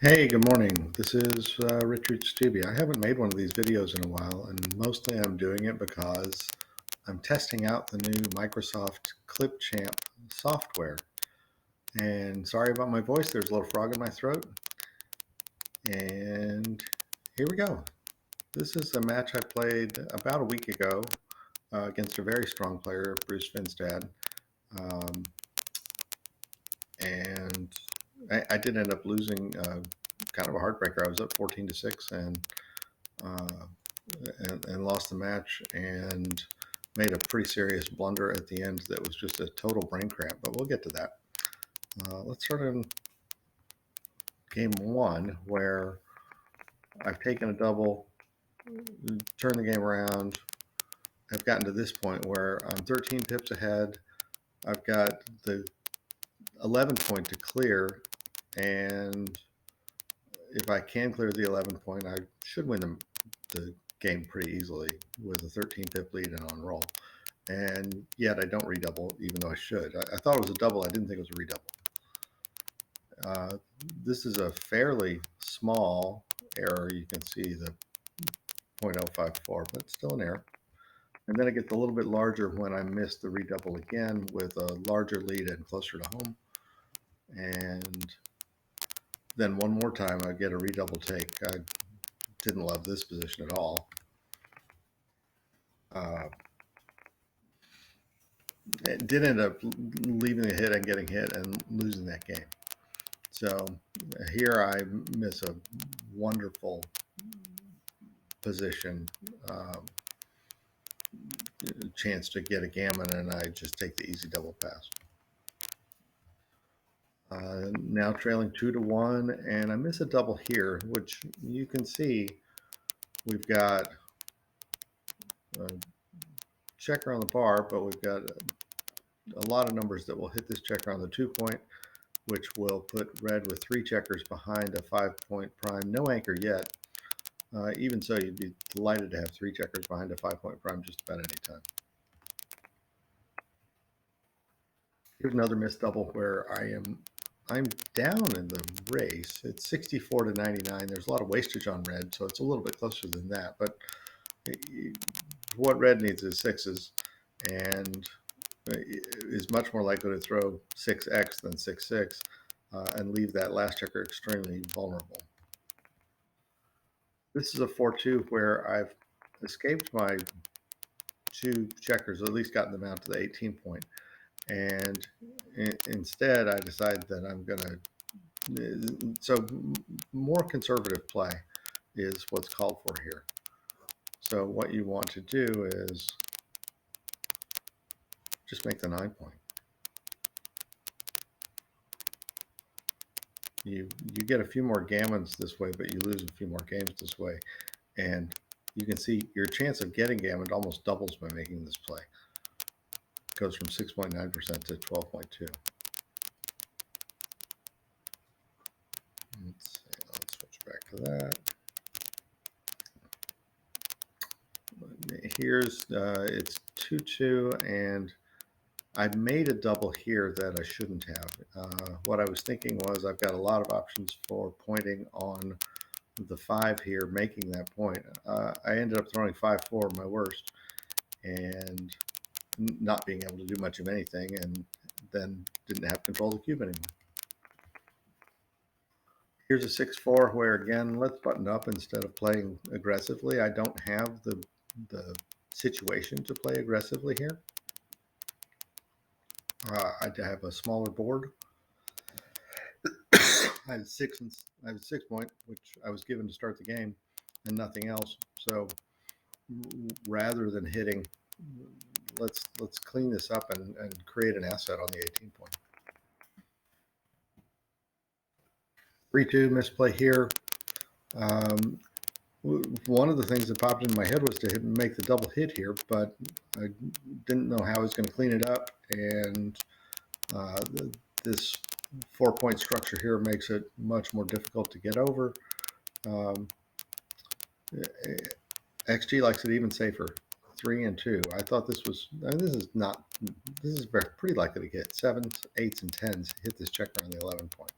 Hey, good morning. This is Richard Stubbe. I haven't made one of these videos in a while, and mostly I'm doing it because I'm testing out the new Microsoft Clipchamp software. And sorry about my voice, there's a little frog in my throat. And here we go. This is a match I played about a week ago against a very strong player, Bruce Finstad. Um, and I did end up losing kind of a heartbreaker. I was up 14-6 uh, and lost the match and made a pretty serious blunder at the end that was just a total brain cramp, but we'll get to that. Let's start in game one, where I've taken a double, turned the game around. I've gotten to this point where I'm 13 pips ahead. I've got the 11 point to clear, and if I can clear the 11 point, I should win the game pretty easily with a 13 pip lead and on roll. And yet I don't redouble, even though I should. I thought it was a double. I didn't think it was a redouble. This is a fairly small error. You can see the 0.054, but still an error. And then it gets a little bit larger when I miss the redouble again with a larger lead and closer to home. And then one more time I get a redouble take. I didn't love this position at all. It did end up leaving a hit and getting hit and losing that game. So here I miss a wonderful position, chance to get a gammon, and I just take the easy double pass. Now trailing 2-1, and I miss a double here, which you can see we've got a checker on the bar, but we've got a lot of numbers that will hit this checker on the 2 point, which will put red with 3 checkers behind a 5 point prime. No anchor yet. Even so, you'd be delighted to have 3 checkers behind a 5 point prime just about any time. Here's another missed double where I'm down in the race. It's 64-99. There's a lot of wastage on red, so it's a little bit closer than that. But what red needs is sixes, and is much more likely to throw 6x than 6-6 and leave that last checker extremely vulnerable. This is a 4-2 where I've escaped my 2 checkers, or at least gotten them out to the 18 point. And instead, I decide that I'm going to, so more conservative play is what's called for here. So what you want to do is just make the 9 point. You get a few more gammons this way, but you lose a few more games this way. And you can see your chance of getting gammoned almost doubles by making this play. It goes from 6.9% to 12.2. Let's switch back to that. Here's it's 2-2, and I made a double here that I shouldn't have. What I was thinking was I've got a lot of options for pointing on the 5 here, making that point. I ended up throwing 5-4, my worst, and not being able to do much of anything, and then didn't have control of the cube anymore. Here's a 6-4 where, again, let's button up instead of playing aggressively. I don't have the situation to play aggressively here. I have a smaller board. I had 6 point, which I was given to start the game, and nothing else. So rather than hitting, let's clean this up and create an asset on the 18 point. 3-2 misplay here. One of the things that popped into my head was to make the double hit here, but I didn't know how I was going to clean it up, and this 4 point structure here makes it much more difficult to get over. XG likes it even safer, 3 and 2. I thought this was, this is pretty likely to get 7s, 8s, and 10s, hit this checker on the 11 point.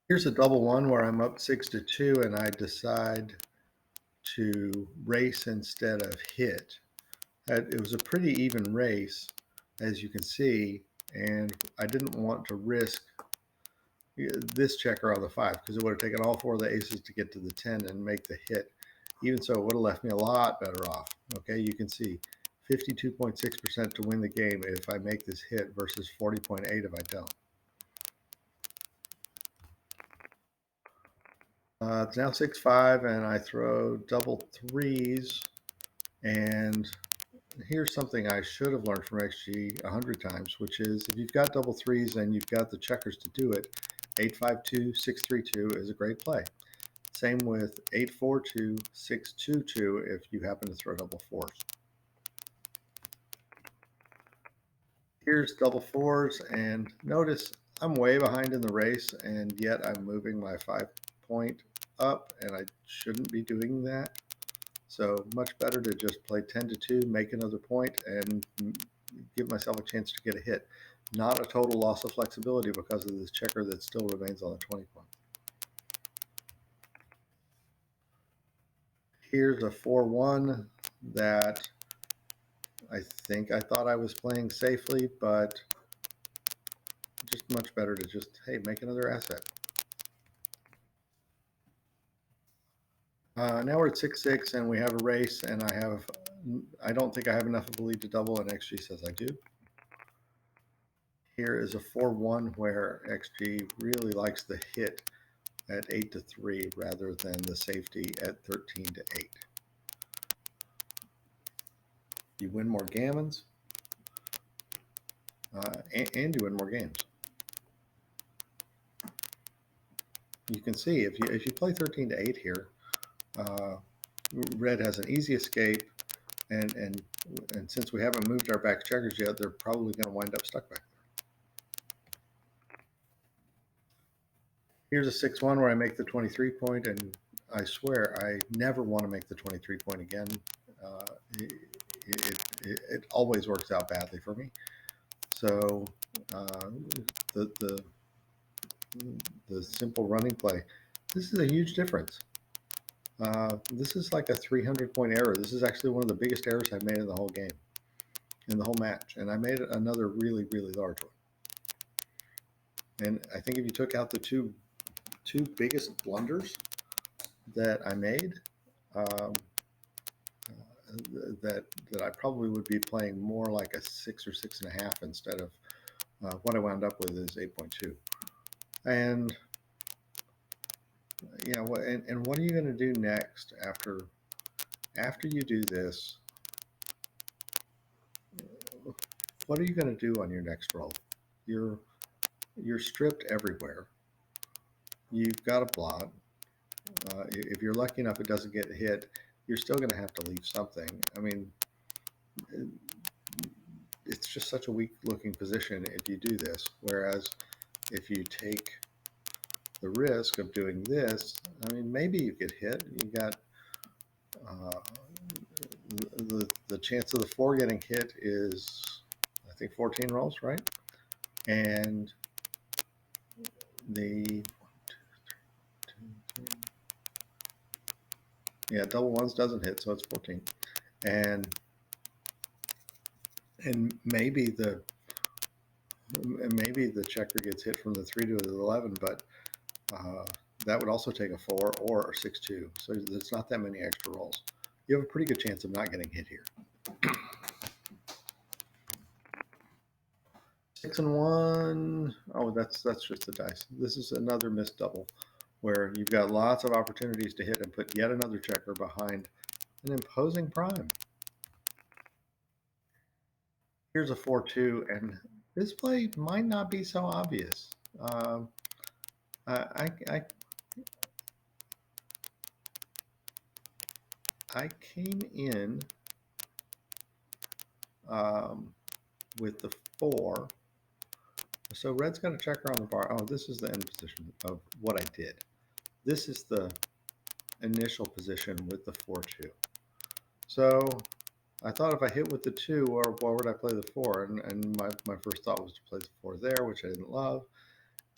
Here's a double one where I'm up 6-2 and I decide to race instead of hit. It was a pretty even race, as you can see, and I didn't want to risk this checker on the 5 because it would have taken all 4 of the aces to get to the 10 and make the hit. Even so, it would have left me a lot better off. Okay, you can see 52.6% to win the game if I make this hit versus 40.8 if I don't. It's now 6-5 and I throw double threes, and here's something I should have learned from XG 100 times, which is if you've got double threes and you've got the checkers to do it, 8-5-2, 6-3-2 is a great play. Same with 8-4-2, 6-2-2 if you happen to throw double fours. Here's double fours, and notice I'm way behind in the race, and yet I'm moving my 5-point up, and I shouldn't be doing that. So much better to just play 10-2, make another point, and give myself a chance to get a hit. Not a total loss of flexibility because of this checker that still remains on the 20 point. Here's a 4-1 that I think I thought I was playing safely, but just much better to just, hey, make another asset. Now we're at 6-6 and we have a race, and I don't think I have enough of a lead to double, and XG says I do. Here is a 4-1 where XG really likes the hit at 8-3 rather than the safety at 13-8. You win more gammons, and you win more games. You can see if you play 13-8 here, red has an easy escape, and since we haven't moved our back checkers yet, they're probably going to wind up stuck back there. Here's a 6-1 where I make the 23 point, and I swear I never want to make the 23 point again. It always works out badly for me. So the simple running play, this is a huge difference. This is like a 300-point error. This is actually one of the biggest errors I've made in the whole game, in the whole match, and I made another really, really large one. And I think if you took out the two biggest blunders that I made, that I probably would be playing more like a 6 or 6.5 instead of what I wound up with is 8.2. And yeah, and what are you going to do next after you do this? What are you going to do on your next roll? You're stripped everywhere. You've got a blot. If you're lucky enough it doesn't get hit, you're still going to have to leave something. I mean, it's just such a weak looking position if you do this. Whereas if you take the risk of doing this, I mean, maybe you get hit. You got the chance of the 4 getting hit is, I think, 14 rolls, right? And the yeah, double ones doesn't hit, so it's 14. And maybe the checker gets hit from the 3 to the 11, but that would also take a 4 or a 6-2. So there's not that many extra rolls. You have a pretty good chance of not getting hit here. 6-1. Oh, that's just the dice. This is another missed double where you've got lots of opportunities to hit and put yet another checker behind an imposing prime. Here's a 4-2, and this play might not be so obvious. I came in with the 4. So red's got a checker on the bar. Oh, this is the end position of what I did. This is the initial position with the 4-2. So I thought if I hit with the 2, or where would I play the 4? And my first thought was to play the 4 there, which I didn't love.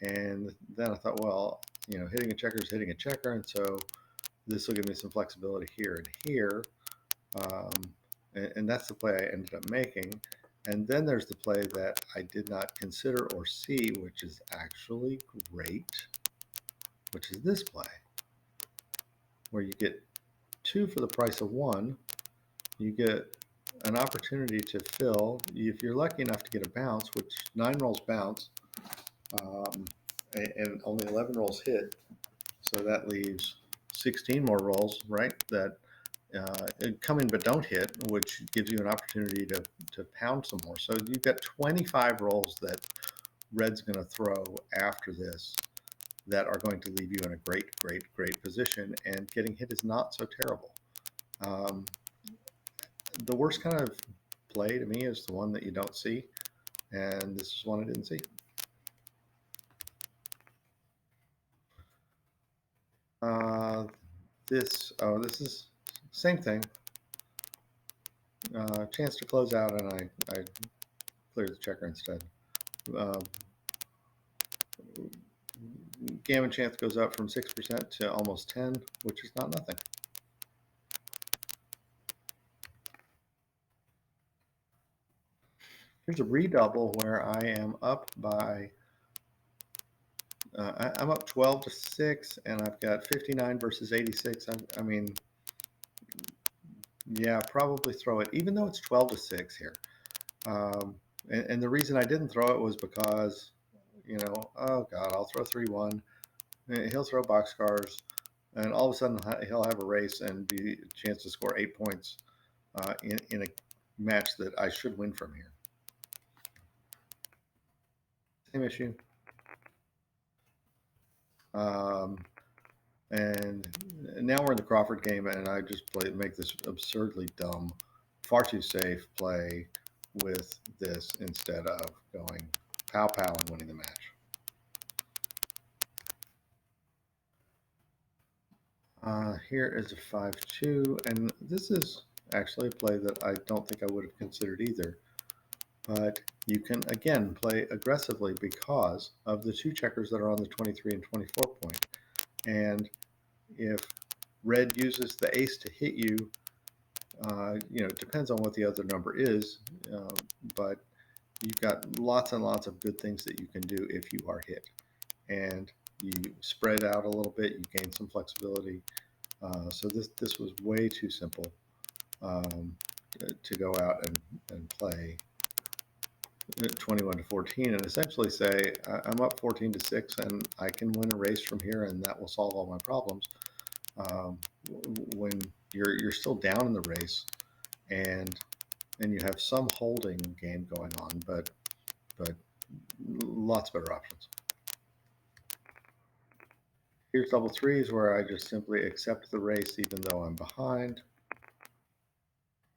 And then I thought, well, hitting a checker is hitting a checker, and so this will give me some flexibility here and here. Um, and that's the play I ended up making. And then there's the play that I did not consider or see, which is actually great, which is this play, where you get two for the price of one. You get an opportunity to fill. If you're lucky enough to get a bounce, which 9 rolls bounce, um, and only 11 rolls hit, so that leaves 16 more rolls, right? That come in but don't hit, which gives you an opportunity to pound some more. So you've got 25 rolls that Red's going to throw after this that are going to leave you in a great position, and getting hit is not so terrible. Um, the worst kind of play to me is the one that you don't see, and this is one I didn't see. Uh, this is same thing. Chance to close out, and I cleared the checker instead. Uh, Gammon chance goes up from 6% to almost 10, which is not nothing. Here's a redouble where I am up by I'm up 12 to 6, and I've got 59 versus 86. I mean, yeah, probably throw it, even though it's 12 to 6 here. And the reason I didn't throw it was because, oh God, I'll throw 3-1. He'll throw boxcars, and all of a sudden he'll have a race and be a chance to score 8 points in a match that I should win from here. Same issue. Um, and now we're in the Crawford game, and I just make this absurdly dumb, far too safe play with this instead of going pow pow and winning the match. Here is a 5-2, and this is actually a play that I don't think I would have considered either. But you can, again, play aggressively because of the two checkers that are on the 23 and 24 point. And if Red uses the ace to hit you, it depends on what the other number is, but you've got lots and lots of good things that you can do if you are hit. And you spread out a little bit, you gain some flexibility. So this was way too simple to go out and play 21 to 14 and essentially say I'm up 14 to 6 and I can win a race from here, and that will solve all my problems. When you're still down in the race and you have some holding game going on, but lots better options. Here's double threes where I just simply accept the race even though I'm behind.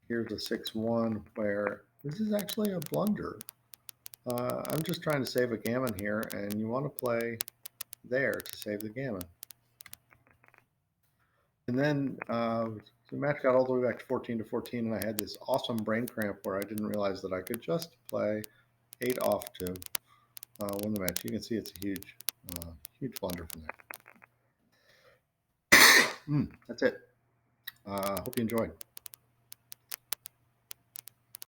Here's a 6-1 where this is actually a blunder. I'm just trying to save a gammon here, and you want to play there to save the gammon. And then the match got all the way back to 14 to 14, and I had this awesome brain cramp where I didn't realize that I could just play 8 off to win the match. You can see it's a huge blunder from there. That's it. Hope you enjoyed.